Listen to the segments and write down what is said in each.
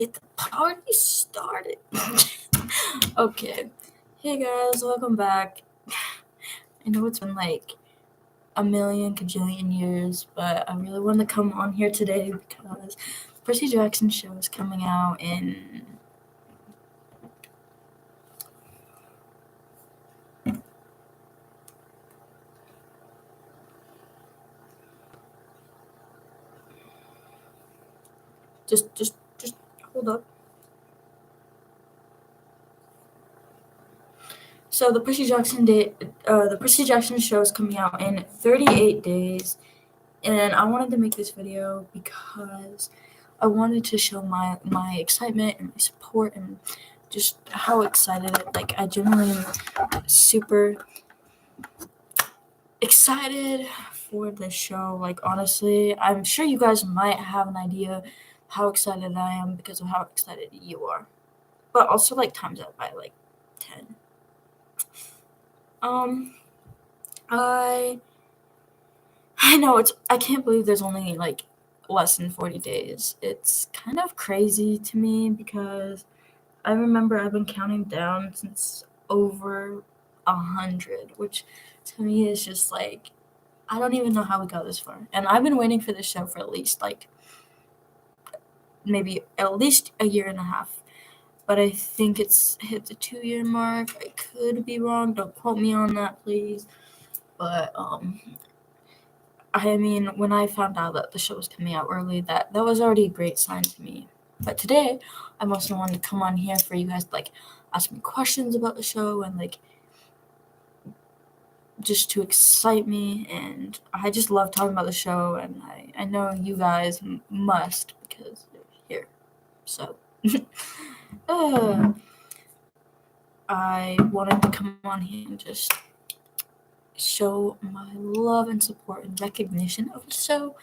Get the party started. Okay. Hey guys, welcome back. I know it's been like a million kajillion years, but I really wanted to come on here today because Percy Jackson show is coming out in just hold up. So the Percy Jackson show is coming out in 38 days, and I wanted to make this video because I wanted to show my excitement and my support and just how excited I genuinely am super excited for this show. Like, honestly, I'm sure you guys might have an idea how excited I am because of how excited you are, but also times that by 10. I know I can't believe there's only less than 40 days. It's kind of crazy to me because I remember I've been counting down since over 100, which to me is just I don't even know how we got this far. And I've been waiting for this show for at least maybe at least a year and a half. But I think it's hit the 2-year mark. I could be wrong. Don't quote me on that, please. But I mean, when I found out that the show was coming out early, that was already a great sign to me. But today, I mostly wanted to come on here for you guys to ask me questions about the show and just to excite me. And I just love talking about the show, and I know you guys must because you're here. So I wanted to come on here and just show my love and support and recognition of the show.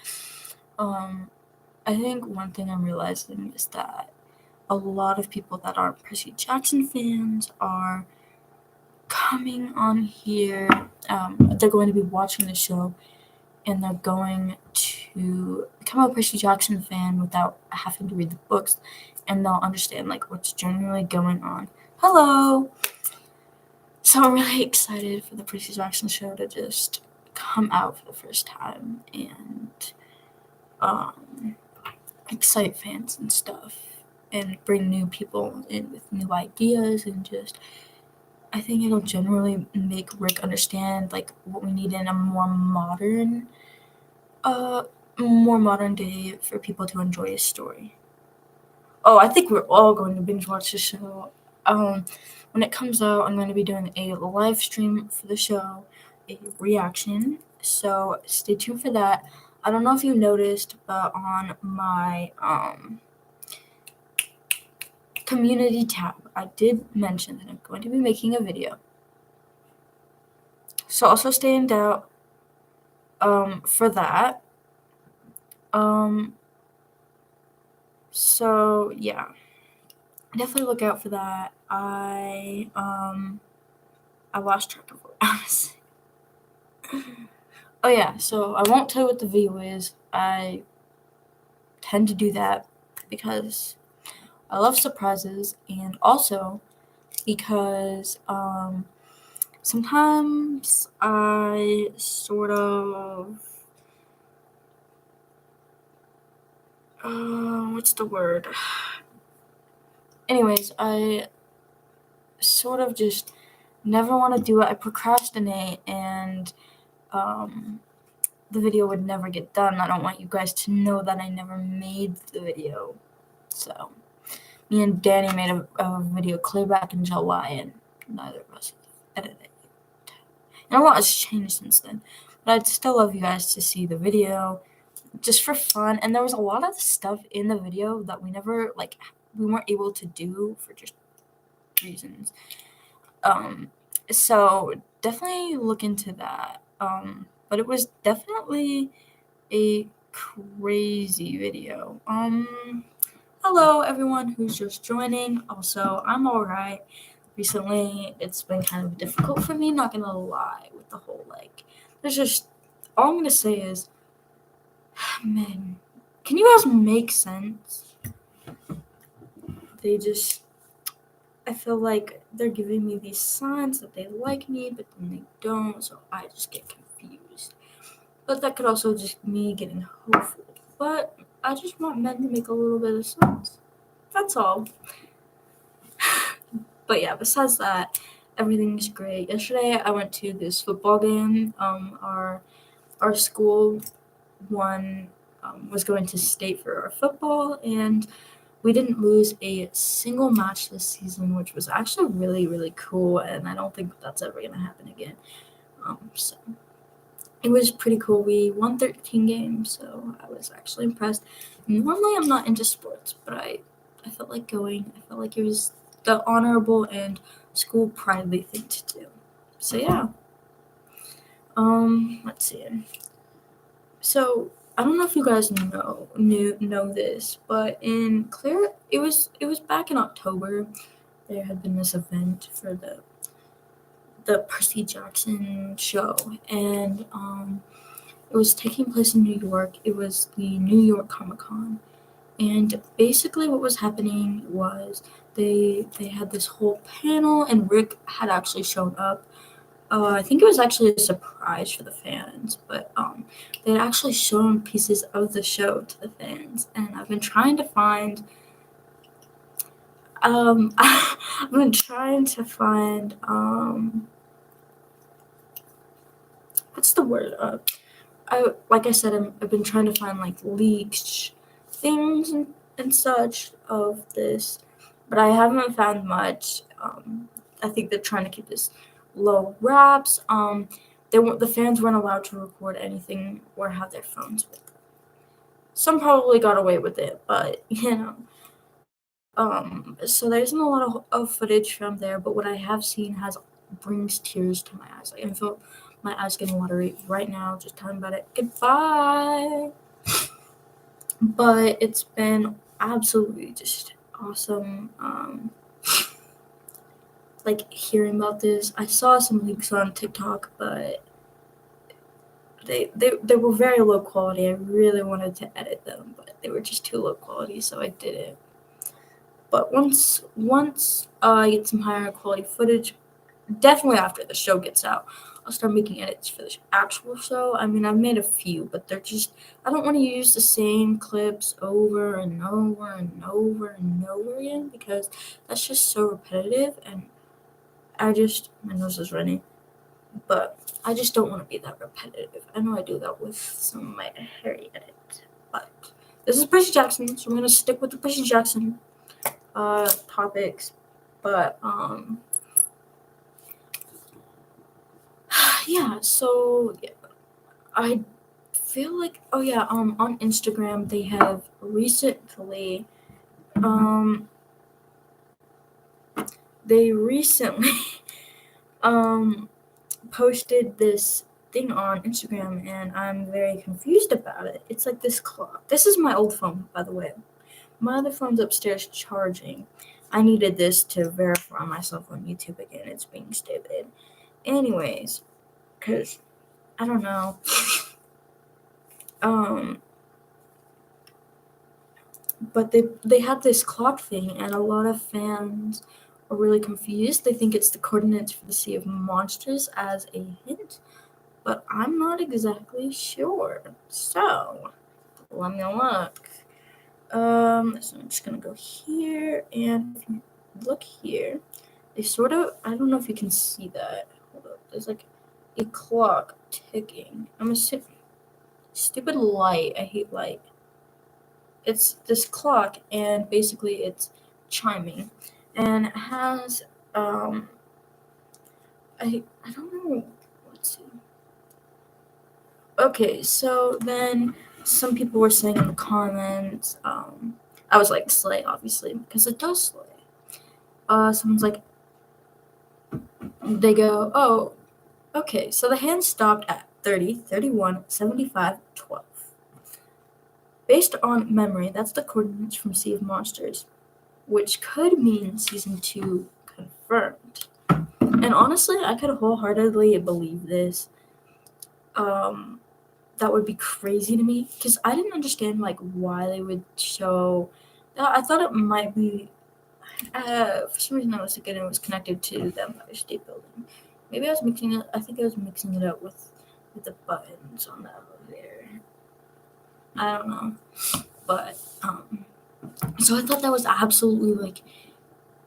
I think one thing I'm realizing is that a lot of people that aren't Percy Jackson fans are coming on here. They're going to be watching the show, and they're going to become a Percy Jackson fan without having to read the books, and they'll understand what's genuinely going on. Hello! So I'm really excited for the Percy Jackson show to just come out for the first time and excite fans and stuff and bring new people in with new ideas, and just I think it'll generally make Rick understand what we need in a more modern day for people to enjoy his story. Oh, I think we're all going to binge watch the show. When it comes out, I'm going to be doing a live stream for the show, a reaction, so stay tuned for that. I don't know if you noticed, but on my community tab, I did mention that I'm going to be making a video. So also stay in doubt for that. So yeah, definitely look out for that. I lost track of what I was saying. Oh yeah, so I won't tell you what the video is. I tend to do that because I love surprises, and also because sometimes I sort of what's the word? Anyways, I sort of just never want to do it. I procrastinate, and the video would never get done. I don't want you guys to know that I never made the video. So me and Danny made a video clear back in July, and neither of us edited it. And a lot has changed since then. But I'd still love you guys to see the video just for fun. And there was a lot of stuff in the video that we never we weren't able to do for just reasons. So definitely look into that. But it was definitely a crazy video. Hello everyone who's just joining. Also, I'm alright. Recently, it's been kind of difficult for me, not gonna lie, with the whole there's just all I'm gonna say is, man, can you guys make sense? I feel like they're giving me these signs that they like me, but then they don't, so I just get confused. But that could also just me getting hopeful. But I just want men to make a little bit of sense. That's all. But yeah, besides that, everything's great. Yesterday I went to this football game. Our school won was going to state for our football, and we didn't lose a single match this season, which was actually really, really cool, and I don't think that's ever going to happen again. So it was pretty cool. We won 13 games, so I was actually impressed. Normally, I'm not into sports, but I felt like going. I felt like it was the honorable and school pridely thing to do. So yeah. Let's see. So I don't know if you guys know this, but in Clear, it was back in October. There had been this event for the Percy Jackson show, and it was taking place in New York. It was the New York Comic Con, and basically what was happening was they had this whole panel, and Rick had actually shown up. I think it was actually a surprise for the fans, but they had actually shown pieces of the show to the fans, and I've been trying to find. I've been trying to find. What's the word? Like I said, I've been trying to find like leaked things and such of this, but I haven't found much. I think they're trying to keep this low wraps. The fans weren't allowed to record anything or have their phones with them. Some probably got away with it, but so there isn't a lot of footage from there. But what I have seen brings tears to my eyes. Like, I feel my eyes getting watery right now just talking about it. Goodbye. But it's been absolutely just awesome. Like hearing about this. I saw some leaks on TikTok, but they were very low quality. I really wanted to edit them, but they were just too low quality, so I didn't. But once I get some higher quality footage, definitely after the show gets out, I'll start making edits for the actual show. I mean, I've made a few, but I don't want to use the same clips over and over and over and over again because that's just so repetitive, and my nose is running, but I just don't want to be that repetitive. I know I do that with some of my hairy edits, but this is Percy Jackson, so I'm going to stick with the Percy Jackson topics, but yeah, so yeah, I feel like on Instagram they have recently posted this thing on Instagram, and I'm very confused about it. It's like this clock. This is my old phone, by the way. My other phone's upstairs charging. I needed this to verify myself on YouTube again. It's being stupid. Anyways, because I don't know. But they had this clock thing, and a lot of fans are really confused. They think it's the coordinates for the Sea of Monsters as a hint, but I'm not exactly sure. So let me look. So I'm just gonna go here, and if you look here, they sort of, I don't know if you can see that. Hold up, there's like a clock ticking. I'm a stupid light. I hate light. It's this clock, and basically it's chiming, and it has I don't know. Let's see. Okay, so then some people were saying in the comments, I was like, slay, obviously, because it does slay. Someone's like, they go, oh, okay, so the hand stopped at 30, 31, 75, 12. Based on memory, that's the coordinates from Sea of Monsters, which could mean season 2 confirmed. And honestly, I could wholeheartedly believe this. That would be crazy to me because I didn't understand like why they would show. I thought it might be For some reason I was thinking it was connected to the Empire State Building. Maybe I was mixing it. I think I was mixing it up with the buttons on the elevator. I don't know, but so I thought that was absolutely like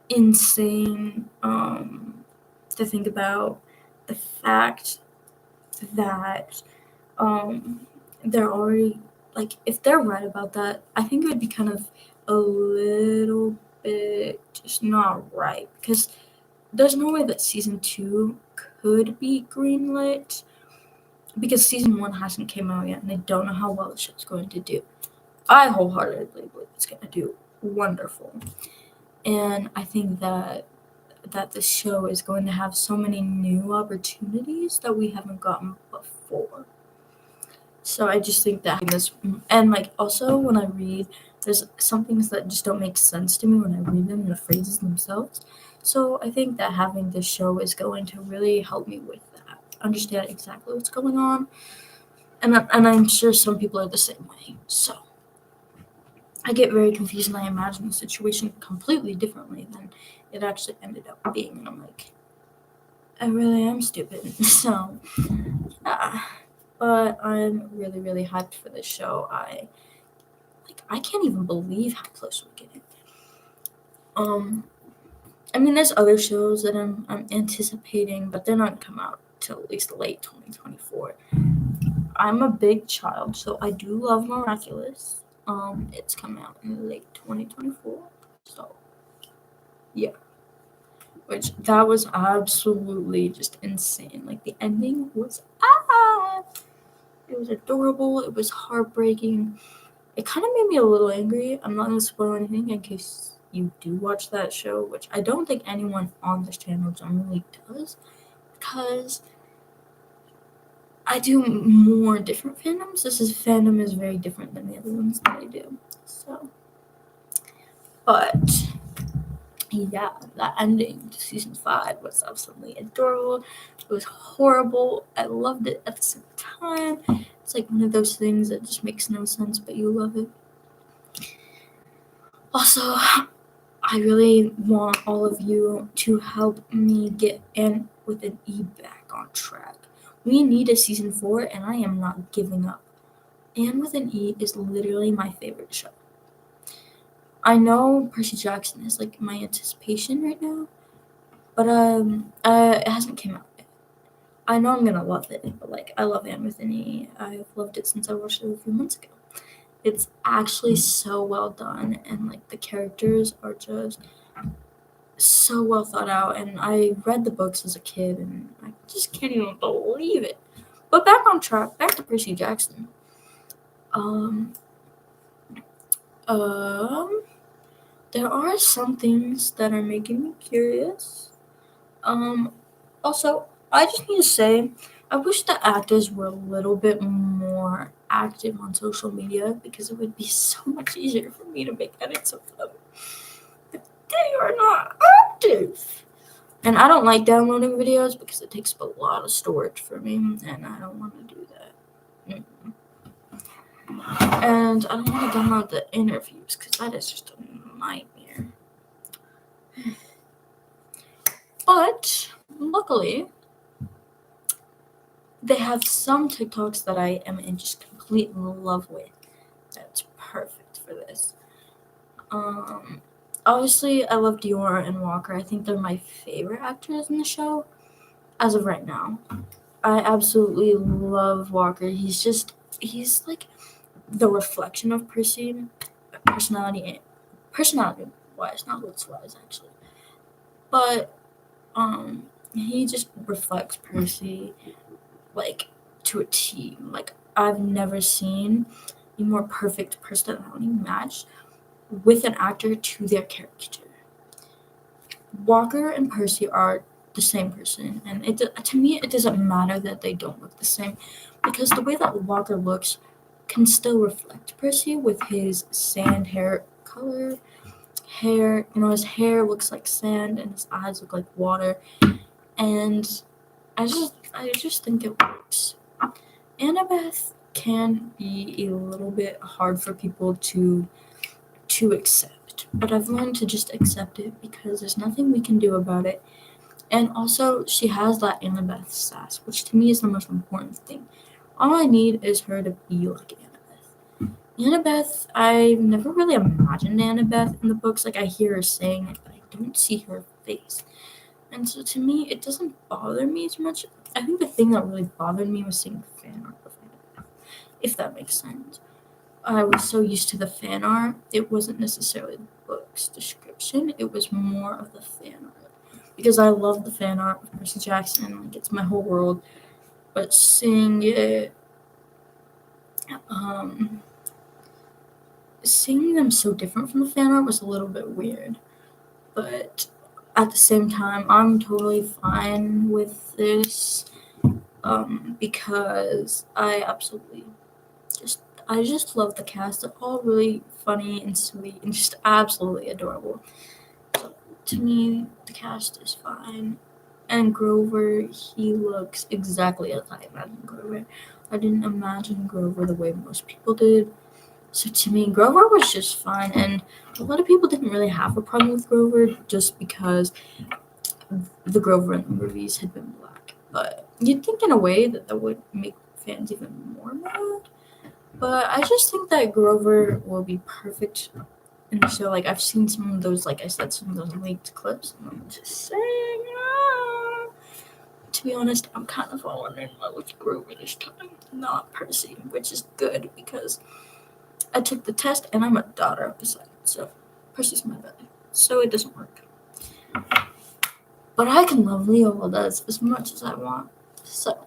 insane. To think about the fact that they're already like, if they're right about that, I think it would be kind of a little bit just not right, because there's no way that season 2 could be greenlit, because season 1 hasn't came out yet and they don't know how well the show's going to do. I wholeheartedly believe it's going to do wonderful, and I think that the show is going to have so many new opportunities that we haven't gotten before. So I just think that this, and like also when I read, there's some things that just don't make sense to me when I read them, the phrases themselves. So I think that having this show is going to really help me with that, understand exactly what's going on, and I'm sure some people are the same way. So I get very confused and I imagine the situation completely differently than it actually ended up being, and I'm like, I really am stupid. So yeah. But I'm really, really hyped for this show. I can't even believe how close we're getting. I mean, there's other shows that I'm anticipating, but they're not come out till at least late 2024. I'm a big child, so I do love Miraculous. It's coming out in late 2024. So yeah. Which that was absolutely just insane. Like the ending was it was adorable, it was heartbreaking. It kind of made me a little angry. I'm not going to spoil anything in case you do watch that show, which I don't think anyone on this channel generally does, because I do more different fandoms. This fandom is very different than the other ones that I do. So, but yeah, that ending to season 5 was absolutely adorable. It was horrible. I loved it at the same time. It's like one of those things that just makes no sense, but you love it. Also, I really want all of you to help me get Anne with an E back on track. We need a season 4, and I am not giving up. Anne with an E is literally my favorite show. I know Percy Jackson is like my anticipation right now, but it hasn't came out yet. I know I'm gonna love it, but like I love Anne with an E. I've loved it since I watched it a few months ago. It's actually so well done, and like the characters are just so well thought out, and I read the books as a kid and I just can't even believe it. But back on track, back to Percy Jackson. There are some things that are making me curious. Also, I just need to say, I wish the actors were a little bit more active on social media, because it would be so much easier for me to make edits of them. But they are not active. And I don't like downloading videos because it takes a lot of storage for me, and I don't want to do that. And I don't want to download the interviews because that is just a nightmare. But luckily, they have some TikToks that I am in just complete love with. That's perfect for this. Obviously, I love Dior and Walker. I think they're my favorite actors in the show as of right now. I absolutely love Walker. He's like the reflection of Percy, personality wise, not looks wise actually. But he just reflects Percy like to a T. Like I've never seen a more perfect personality match with an actor to their character. Walker and Percy are the same person, and to me it doesn't matter that they don't look the same, because the way that Walker looks can still reflect Percy with his sand hair color. His hair looks like sand and his eyes look like water, and I just think it works. Annabeth can be a little bit hard for people to accept. but I've learned to just accept it because there's nothing we can do about it. And also, she has that Annabeth sass, which to me is the most important thing. All I need is her to be like Annabeth. Annabeth, I've never really imagined Annabeth in the books. Like, I hear her saying it, but I don't see her face. And so to me, it doesn't bother me as much. I think the thing that really bothered me was seeing fan art of Annabeth, if that makes sense. I was so used to the fan art, it wasn't necessarily the book's description, it was more of the fan art. Because I love the fan art of Percy Jackson, like it's my whole world. But um, seeing them so different from the fan art was a little bit weird. But at the same time, I'm totally fine with this, because I just love the cast. They're all really funny and sweet and just absolutely adorable. So to me, the cast is fine. And Grover, he looks exactly as I imagined Grover. I didn't imagine Grover the way most people did. So to me, Grover was just fine. And a lot of people didn't really have a problem with Grover just because the Grover in the movies had been black. But you'd think in a way that would make fans even more mad. But I just think that Grover will be perfect in the show. Like, I've seen some of those, like I said, some of those leaked clips, and I'm just saying, to be honest, I'm kind of falling in love with Grover this time, not Percy, which is good because I took the test and I'm a daughter of the sun, so Percy's my brother, so it doesn't work. But I can love Leo Valdez as much as I want, so.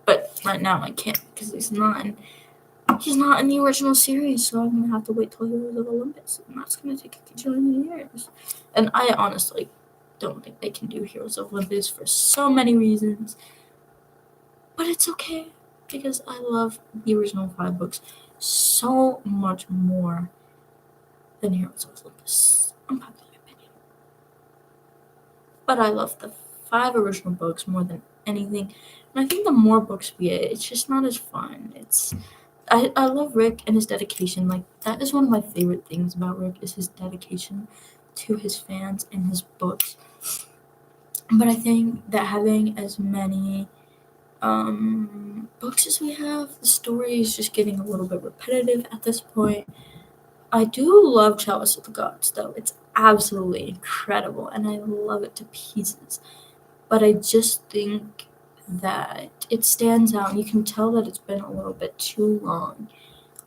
But right now I can't because he's not in the original series, so I'm gonna have to wait till Heroes of Olympus, and that's gonna take a gajillion years. And I honestly don't think they can do Heroes of Olympus for so many reasons. But it's okay because I love the original 5 books so much more than Heroes of Olympus. Unpopular opinion. But I love the 5 original books more than anything. And I think the more books we get, it's just not as fun. I love Rick and his dedication. Like, that is one of my favorite things about Rick is his dedication to his fans and his books. But I think that having as many books as we have, the story is just getting a little bit repetitive at this point. I do love Chalice of the Gods, though. It's absolutely incredible, and I love it to pieces. But I just think that it stands out, and you can tell that it's been a little bit too long.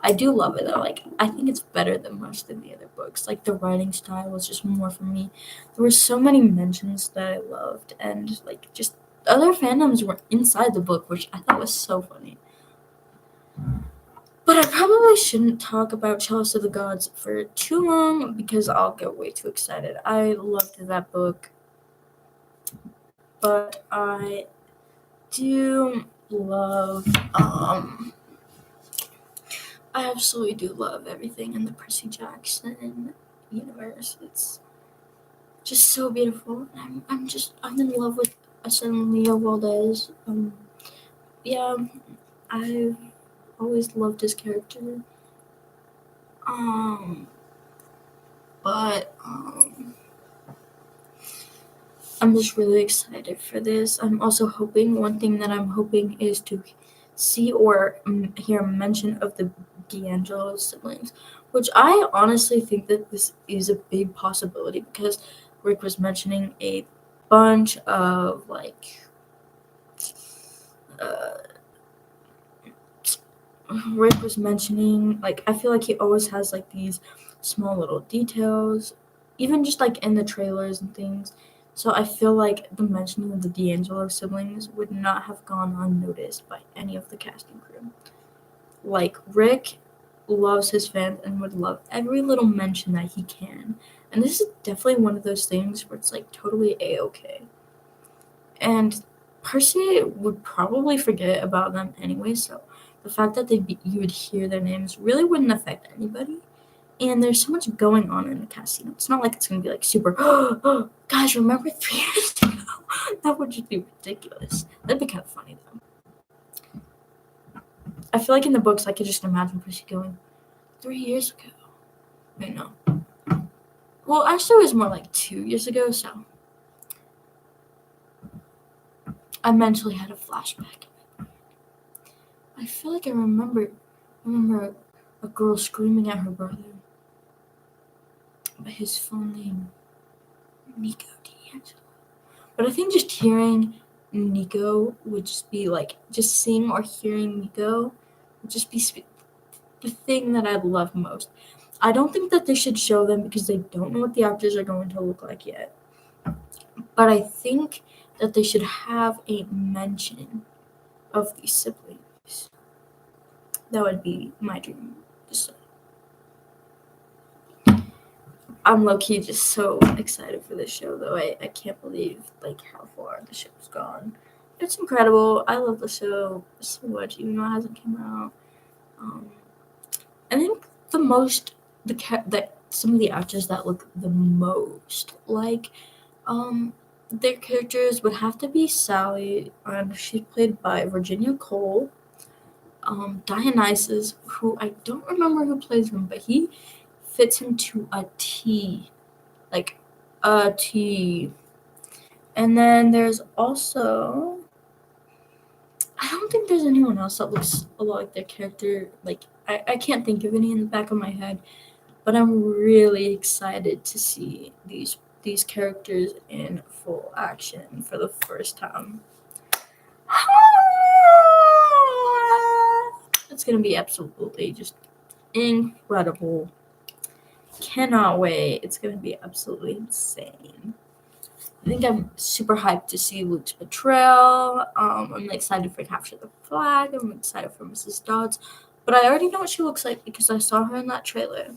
I do love it though. Like, I think it's better than most of the other books. Like, the writing style was just more for me. There were so many mentions that I loved, and like just other fandoms were inside the book, which I thought was so funny. But I probably shouldn't talk about Chalice of the Gods for too long because I'll get way too excited. I loved that book, but I do love I absolutely do love everything in the Percy Jackson universe. It's just so beautiful. I'm in love with Leo Valdez. Yeah, I've always loved his character. But I'm just really excited for this. I'm also hoping, one thing that I'm hoping is to see or hear mention of the D'Angelo siblings, which I honestly think that this is a big possibility because Rick was mentioning a bunch of Rick was mentioning, like, I feel like he always has like these small little details, even just like in the trailers and things. So I feel like the mentioning of the D'Angelo siblings would not have gone unnoticed by any of the casting crew. Like, Rick loves his fans and would love every little mention that he can. And this is definitely one of those things where it's like totally A-okay. And Percy would probably forget about them anyway, so the fact that you would hear their names really wouldn't affect anybody. And there's so much going on in the cast. It's not like it's gonna be like super. Oh, guys, remember 3 years ago? That would just be ridiculous. That'd be kind of funny though. I feel like in the books, I could just imagine Percy going 3 years ago. Wait, no. Well, actually, it was more like 2 years ago, so I mentally had a flashback. I feel like I remember a girl screaming at her brother by his full name, Nico D'Angelo. But I think just hearing Nico would just be like, just seeing or hearing Nico would just be the thing that I love most. I don't think that they should show them because they don't know what the actors are going to look like yet. But I think that they should have a mention of these siblings. That would be my dream. I'm low-key just so excited for this show, though. I can't believe like how far the show's gone. It's incredible. I love the show so much, even though it hasn't come out. I think some of the actors that look the most like their characters would have to be Sally, and she's played by Virginia Cole. Dionysus, who I don't remember who plays him, but he fits him to a T. Like a T. And then there's also, I don't think there's anyone else that looks a lot like their character. Like I can't think of any in the back of my head, but I'm really excited to see these characters in full action for the first time. It's gonna be absolutely just incredible. Cannot wait. It's gonna be absolutely insane. I think I'm super hyped to see Luke's betrayal. I'm excited for Capture the Flag. I'm excited for Mrs. Dodds. But I already know what she looks like because I saw her in that trailer.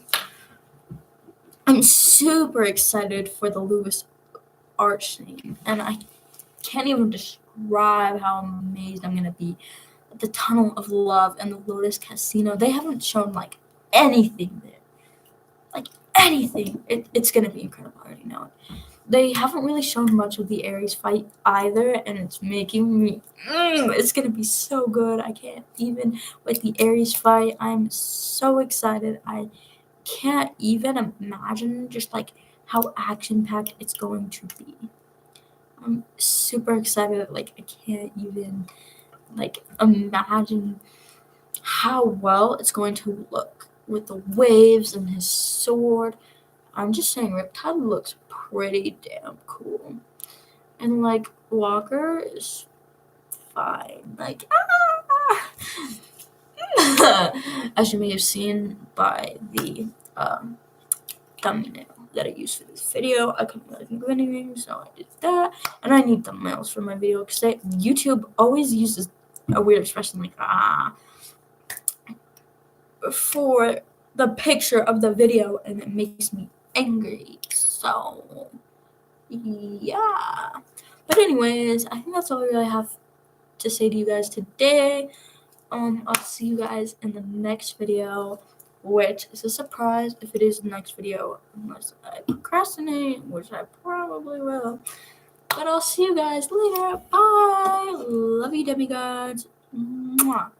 I'm super excited for the Lewis arch scene. And I can't even describe how amazed I'm going to be at the Tunnel of Love and the Lotus Casino. They haven't shown, like, anything there. Like, anything. It's going to be incredible. I already know it. They haven't really shown much of the Ares fight either, and it's making me, it's going to be so good. I can't even, with the Ares fight, I'm so excited. I can't even imagine just, like, how action-packed it's going to be. I'm super excited. Like, I can't even, like, imagine how well it's going to look with the waves and his sword. I'm just saying, Riptide looks pretty damn cool. And, like, Walker is fine. Like, as you may have seen by the thumbnail that I used for this video, I couldn't really think of anything, so I did that. And I need thumbnails for my video because YouTube always uses a weird expression like, for the picture of the video, and it makes me angry. So, yeah. But anyways, I think that's all I really have to say to you guys today. I'll see you guys in the next video, which is a surprise if it is the next video, unless I procrastinate, which I probably will. But I'll see you guys later. Bye. Love you, demigods. Mwah.